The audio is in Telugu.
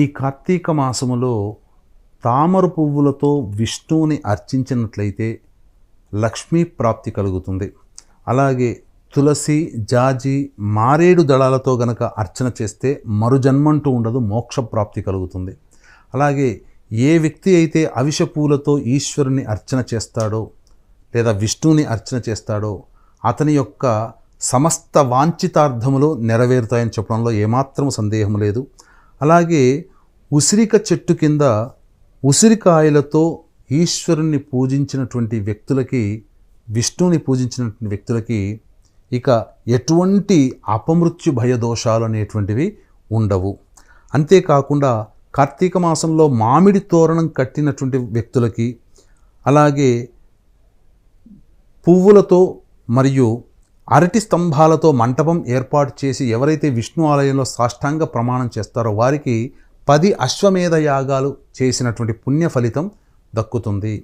ఈ కార్తీక మాసములో తామర పువ్వులతో విష్ణువుని అర్చించినట్లయితే లక్ష్మీ ప్రాప్తి కలుగుతుంది. అలాగే తులసి, జాజి, మారేడు దళాలతో గనక అర్చన చేస్తే మరుజన్మంటూ ఉండదు, మోక్ష ప్రాప్తి కలుగుతుంది. అలాగే ఏ వ్యక్తి అయితే అవిశ పూలతో ఈశ్వరుని అర్చన చేస్తాడో లేదా విష్ణువుని అర్చన చేస్తాడో అతని యొక్క సమస్త వాంఛితార్థములు నెరవేరుతాయని చెప్పడంలో ఏమాత్రం సందేహం లేదు. అలాగే ఉసిరిక చెట్టు కింద ఉసిరికాయలతో ఈశ్వరుని పూజించినటువంటి వ్యక్తులకి, విష్ణువుని పూజించినటువంటి వ్యక్తులకి ఇక ఎటువంటి అపమృత్యు భయదోషాలు అనేటువంటివి ఉండవు. అంతేకాకుండా కార్తీక మాసంలో మామిడి తోరణం కట్టినటువంటి వ్యక్తులకి, అలాగే పువ్వులతో మరియు అరటి స్తంభాలతో మంటపం ఏర్పాటు చేసి ఎవరైతే విష్ణు ఆలయంలో సాష్టాంగ ప్రమాణం చేస్తారో వారికి 10 అశ్వమేధ యాగాలు చేసినటువంటి పుణ్య ఫలితం దక్కుతుంది.